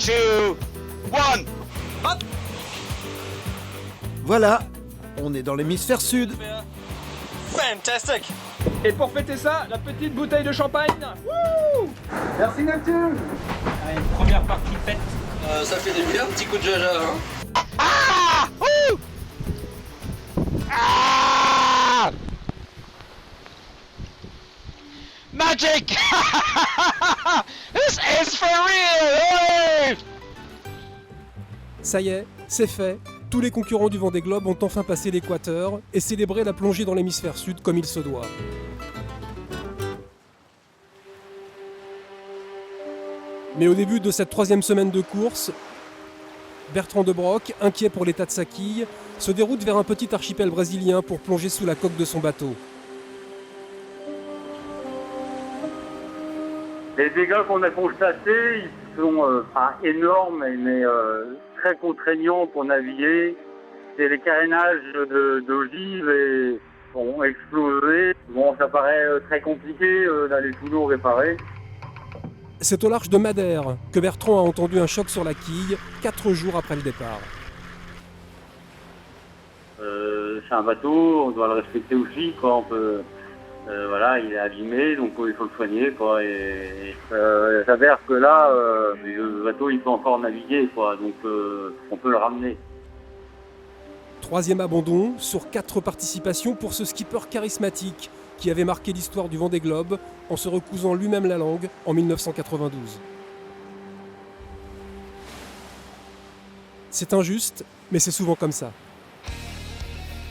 2, 1. Hop. Voilà, on est dans l'hémisphère sud. Fantastic. Et pour fêter ça, la petite bouteille de champagne. Wouh! Merci Neptune. Allez, première partie faite. Ça fait déjà un petit coup de jaja, hein. Ah! Ouh! Ah! Magic! This is for real! Hey! Ça y est, c'est fait. Tous les concurrents du Vendée Globe ont enfin passé l'équateur et célébré la plongée dans l'hémisphère sud comme il se doit. Mais au début de cette troisième semaine de course, Bertrand de Broc, inquiet pour l'état de sa quille, se déroute vers un petit archipel brésilien pour plonger sous la coque de son bateau. Les dégâts qu'on a constatés, ils sont énormes, mais très contraignants pour naviguer. C'est les carénages d'ogives et ont explosé. Bon, ça paraît très compliqué d'aller tout l'eau réparer. C'est au large de Madère que Bertrand a entendu un choc sur la quille 4 jours après le départ. C'est un bateau, on doit le respecter aussi, quoi. On peut, voilà, il est abîmé, donc il faut le soigner, quoi. Et il s'avère que là, le bateau, il peut encore naviguer, quoi. Donc on peut le ramener. Troisième abandon sur 4 participations pour ce skipper charismatique qui avait marqué l'histoire du Vendée Globe en se recousant lui-même la langue en 1992. C'est injuste, mais c'est souvent comme ça.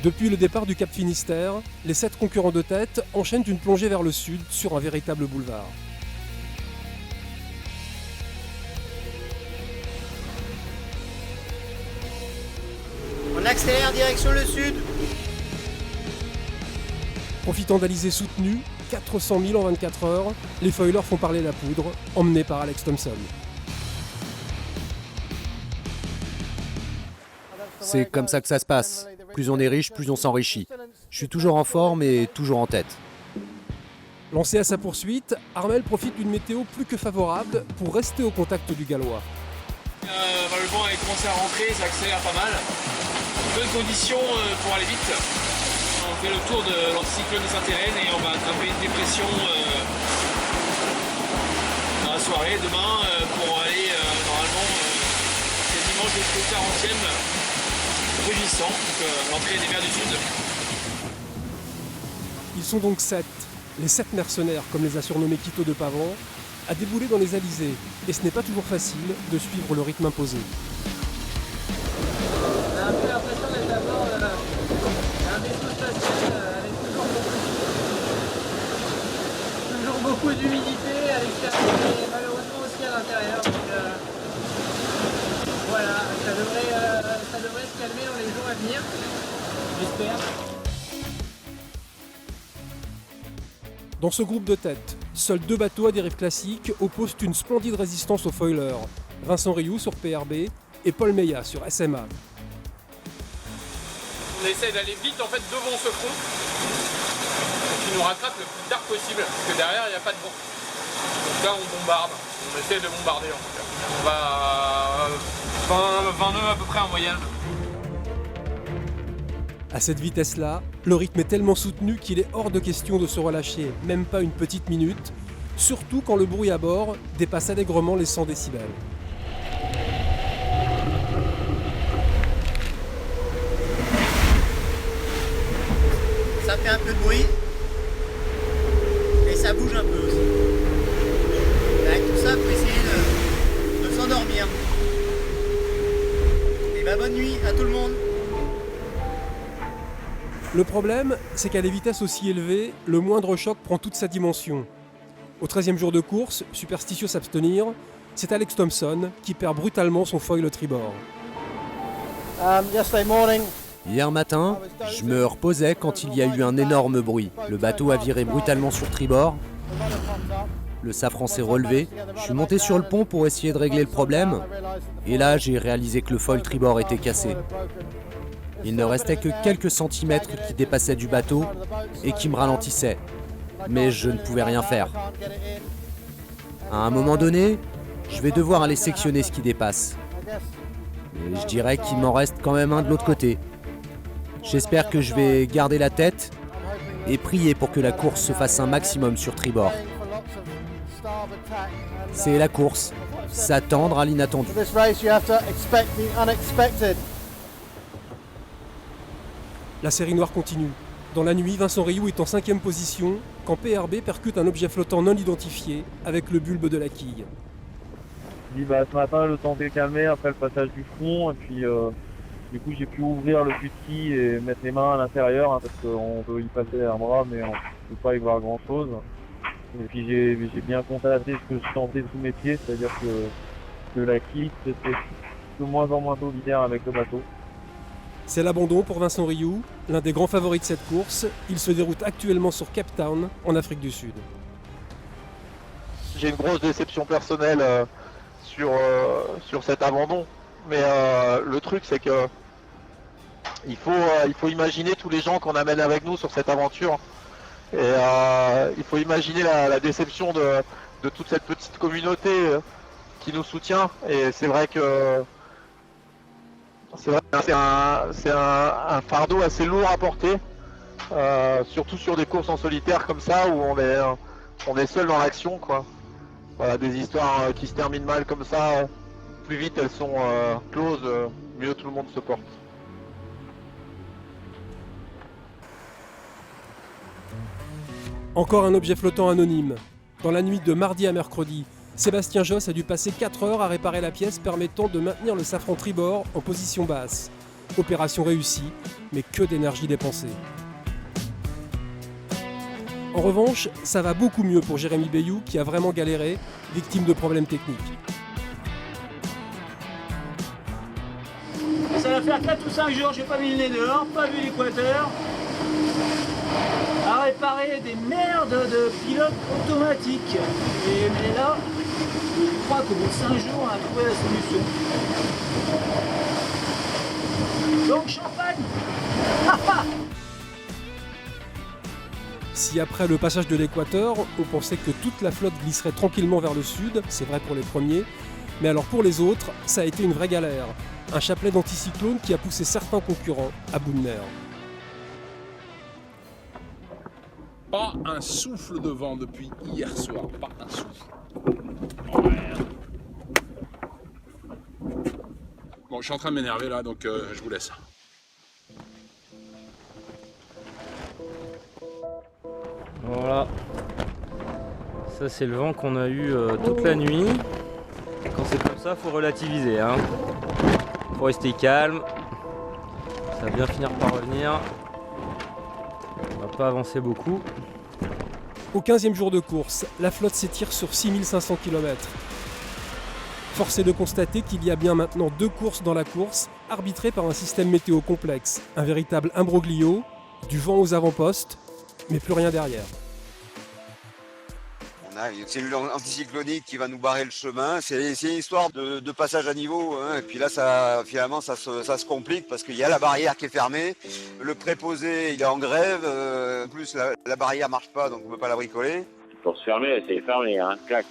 Depuis le départ du Cap Finistère, les 7 concurrents de tête enchaînent une plongée vers le sud sur un véritable boulevard. On accélère direction le sud. Profitant d'alizés soutenus, 400 000 en 24 heures, les foilers font parler la poudre, emmenés par Alex Thompson. C'est comme ça que ça se passe. Plus on est riche, plus on s'enrichit. Je suis toujours en forme et toujours en tête. Lancé à sa poursuite, Armel profite d'une météo plus que favorable pour rester au contact du Gallois. Le vent a commencé à rentrer, ça accélère pas mal. Bonnes conditions pour aller vite. On fait le tour de l'anticyclone de Sainte-Hélène et on va attraper une dépression dans la soirée demain pour aller normalement quasiment jusqu'au 40e rugissant, l'entrée des mers du Sud. Ils sont donc 7, les 7 mercenaires, comme les a surnommés Quito de Pavan, à débouler dans les alizés, et ce n'est pas toujours facile de suivre le rythme imposé. On a un peu l'impression d'être à bord d'un vaisseau spatial avec toujours beaucoup d'humidité à l'extérieur et malheureusement aussi à l'intérieur. Donc, voilà, ça devrait se calmer dans les jours à venir, j'espère. Dans ce groupe de tête, seuls 2 bateaux à dérive classique opposent une splendide résistance aux foilers, Vincent Rioux sur PRB et Paul Meillat sur SMA. On essaie d'aller vite en fait devant ce front et qui nous rattrape le plus tard possible parce que derrière il n'y a pas de vent. Donc là on bombarde, on essaie de bombarder en tout cas. On va 20 nœuds à peu près en moyenne. À cette vitesse-là, le rythme est tellement soutenu qu'il est hors de question de se relâcher, même pas une petite minute, surtout quand le bruit à bord dépasse allègrement les 100 décibels. Ça fait un peu de bruit. Et ça bouge un peu aussi. Et avec tout ça, il faut essayer de s'endormir. Et bah bonne nuit à tout le monde. Le problème, c'est qu'à des vitesses aussi élevées, le moindre choc prend toute sa dimension. Au 13e jour de course, superstitieux s'abstenir, c'est Alex Thompson qui perd brutalement son foil tribord. Hier matin, je me reposais quand il y a eu un énorme bruit. Le bateau a viré brutalement sur tribord. Le safran s'est relevé. Je suis monté sur le pont pour essayer de régler le problème. Et là, j'ai réalisé que le foil tribord était cassé. Il ne restait que quelques centimètres qui dépassaient du bateau et qui me ralentissaient. Mais je ne pouvais rien faire. À un moment donné, Je vais devoir aller sectionner ce qui dépasse. Et je dirais qu'il m'en reste quand même un de l'autre côté. J'espère que je vais garder la tête et prier pour que la course se fasse un maximum sur tribord. C'est la course, s'attendre à l'inattendu. La série noire continue. Dans la nuit, Vincent Rioux est en 5e position quand PRB percute un objet flottant non identifié avec le bulbe de la quille. Ce matin le temps s'est calmé après le passage du front et puis du coup j'ai pu ouvrir le puits de quille et mettre les mains à l'intérieur parce qu'on peut y passer un bras mais on ne peut pas y voir grand chose. Et puis j'ai bien constaté ce que je sentais sous mes pieds, c'est-à-dire que la quille c'était de moins en moins solidaire avec le bateau. C'est l'abandon pour Vincent Rioux, l'un des grands favoris de cette course. Il se déroule actuellement sur Cape Town, en Afrique du Sud. J'ai une grosse déception personnelle sur cet abandon. Mais le truc, c'est que il faut imaginer tous les gens qu'on amène avec nous sur cette aventure. Et il faut imaginer la déception de toute cette petite communauté qui nous soutient. Et c'est vrai que c'est un fardeau assez lourd à porter, surtout sur des courses en solitaire comme ça où on est seul dans l'action, quoi. Voilà, des histoires qui se terminent mal comme ça, plus vite elles sont closes, mieux tout le monde se porte. Encore un objet flottant anonyme. Dans la nuit de mardi à mercredi, Sébastien Josse a dû passer 4 heures à réparer la pièce permettant de maintenir le safran tribord en position basse. Opération réussie, mais que d'énergie dépensée. En revanche, ça va beaucoup mieux pour Jérémy Bayou qui a vraiment galéré, victime de problèmes techniques. Ça va faire 4 ou 5 jours, j'ai pas mis le nez dehors, pas vu l'équateur. À réparer des merdes de pilote automatique. Mais là, je crois qu'au bout de 5 jours, on a trouvé la solution. Donc champagne. Si après le passage de l'équateur, on pensait que toute la flotte glisserait tranquillement vers le sud, c'est vrai pour les premiers, mais alors pour les autres, ça a été une vraie galère. Un chapelet d'anticyclone qui a poussé certains concurrents à bout de nerfs. Pas un souffle de vent depuis hier soir, pas un souffle. Bon, je suis en train de m'énerver là, donc je vous laisse. Voilà. Ça c'est le vent qu'on a eu toute la nuit. Quand c'est comme ça, faut relativiser, hein. Faut rester calme. Ça va bien finir par revenir. On va pas avancer beaucoup. Au 15e jour de course, la flotte s'étire sur 6500 km. Force est de constater qu'il y a bien maintenant 2 courses dans la course, arbitrées par un système météo complexe. Un véritable imbroglio, du vent aux avant-postes, mais plus rien derrière. On a une cellule anticyclonique qui va nous barrer le chemin. C'est une histoire de passage à niveau, hein. Et puis là, finalement, ça se complique parce qu'il y a la barrière qui est fermée. Le préposé, il est en grève. En plus, la barrière marche pas, donc on ne peut pas la bricoler. Pour se fermer, c'est fermé, hein, clac.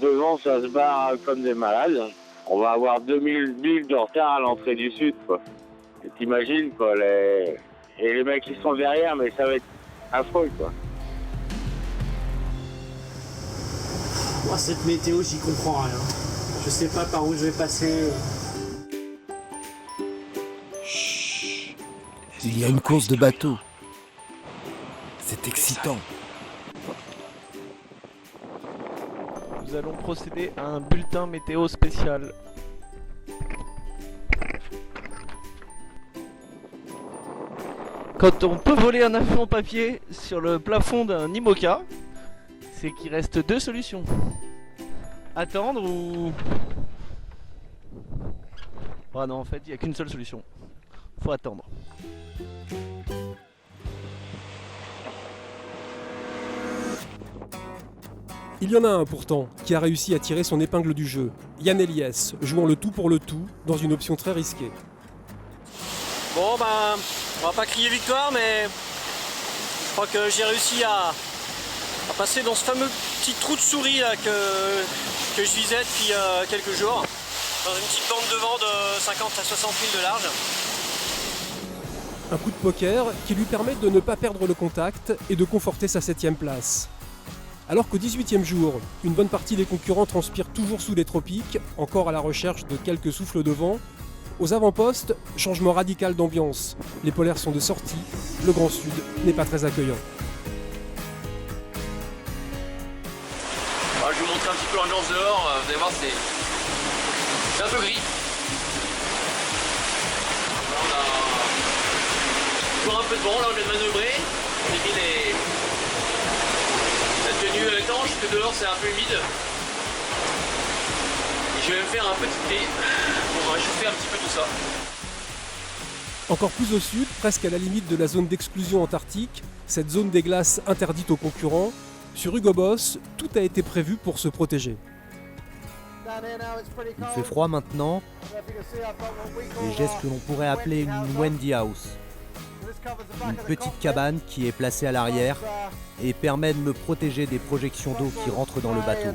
Devant, ça se barre comme des malades. On va avoir 2000 milles de retard à l'entrée du sud, quoi. Et t'imagines, quoi, et les mecs qui sont derrière, mais ça va être affreux, quoi. Moi, cette météo, j'y comprends rien. Je sais pas par où je vais passer. Il y a une course de bateau. C'est excitant. Nous allons procéder à un bulletin météo spécial. Quand on peut voler un avion papier sur le plafond d'un IMOCA, c'est qu'il reste 2 solutions. Attendre ou... Ah non, en fait, il n'y a qu'une seule solution. Faut attendre. Il y en a un pourtant qui a réussi à tirer son épingle du jeu. Yann Eliès, jouant le tout pour le tout dans une option très risquée. Bon ben, on va pas crier victoire, mais je crois que j'ai réussi On va passer dans ce fameux petit trou de souris là que je visais depuis quelques jours. Dans une petite bande de vent de 50 à 60 000 de large. Un coup de poker qui lui permet de ne pas perdre le contact et de conforter sa 7ème place. Alors qu'au 18e jour, une bonne partie des concurrents transpirent toujours sous les tropiques, encore à la recherche de quelques souffles de vent, aux avant-postes, changement radical d'ambiance. Les polaires sont de sortie, le Grand Sud n'est pas très accueillant. Je vais vous montrer un petit peu l'ambiance dehors, vous allez voir c'est un peu gris. Là, on a toujours un peu de vent, là on vient de manœuvrer, on a mis la tenue étanche, parce que dehors c'est un peu humide. Et je vais me faire un petit thé pour réchauffer un petit peu tout ça. Encore plus au sud, presque à la limite de la zone d'exclusion antarctique, cette zone des glaces interdite aux concurrents, sur Hugo Boss, tout a été prévu pour se protéger. Il fait froid maintenant, et j'ai ce que l'on pourrait appeler une Wendy House. Une petite cabane qui est placée à l'arrière et permet de me protéger des projections d'eau qui rentrent dans le bateau.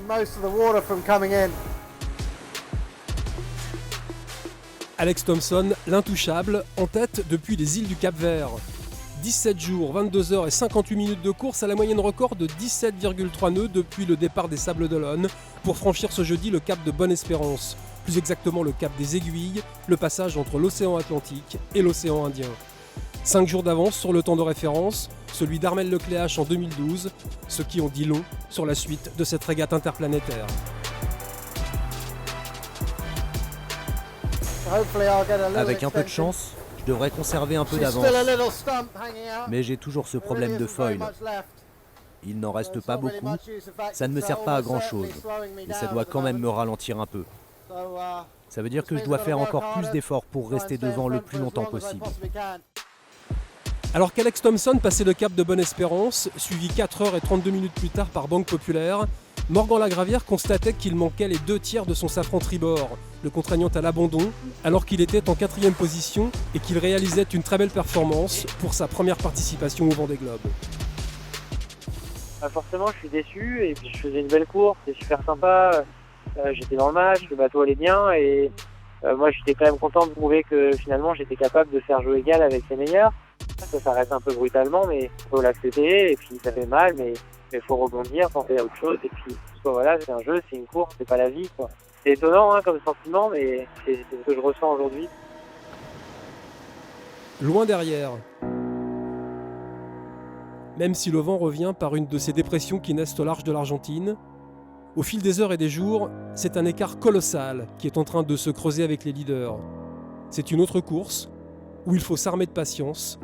Alex Thompson, l'intouchable, en tête depuis les îles du Cap-Vert. 17 jours, 22 heures et 58 minutes de course à la moyenne record de 17,3 nœuds depuis le départ des Sables d'Olonne pour franchir ce jeudi le cap de Bonne-Espérance, plus exactement le cap des Aiguilles, le passage entre l'océan Atlantique et l'océan Indien. 5 jours d'avance sur le temps de référence, celui d'Armel Lecléache en 2012, ce qui en dit long sur la suite de cette régate interplanétaire. Avec un peu de chance, je devrais conserver un peu d'avance. Mais j'ai toujours ce problème de foil. Il n'en reste pas beaucoup, ça ne me sert pas à grand chose, et ça doit quand même me ralentir un peu. Ça veut dire que je dois faire encore plus d'efforts pour rester devant le plus longtemps possible. Alors qu'Alex Thompson passait le cap de Bonne-Espérance, suivi 4 heures et 32 minutes plus tard par Banque Populaire, Morgan Lagravière constatait qu'il manquait les 2 tiers de son safran tribord, le contraignant à l'abandon, alors qu'il était en 4e position et qu'il réalisait une très belle performance pour sa première participation au Vendée Globe. Forcément, je suis déçu et puis je faisais une belle course, c'est super sympa. J'étais dans le match, le bateau allait bien et moi j'étais quand même content de prouver que finalement j'étais capable de faire jeu égal avec les meilleurs. Ça s'arrête un peu brutalement, mais il faut l'accepter et puis ça fait mal, mais il faut rebondir, penser à autre chose et puis voilà, c'est un jeu, c'est une course, c'est pas la vie, quoi. C'est étonnant comme sentiment, mais c'est ce que je ressens aujourd'hui. Loin derrière. Même si le vent revient par une de ces dépressions qui naissent au large de l'Argentine, au fil des heures et des jours, c'est un écart colossal qui est en train de se creuser avec les leaders. C'est une autre course où il faut s'armer de patience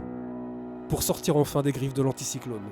pour sortir enfin des griffes de l'anticyclone.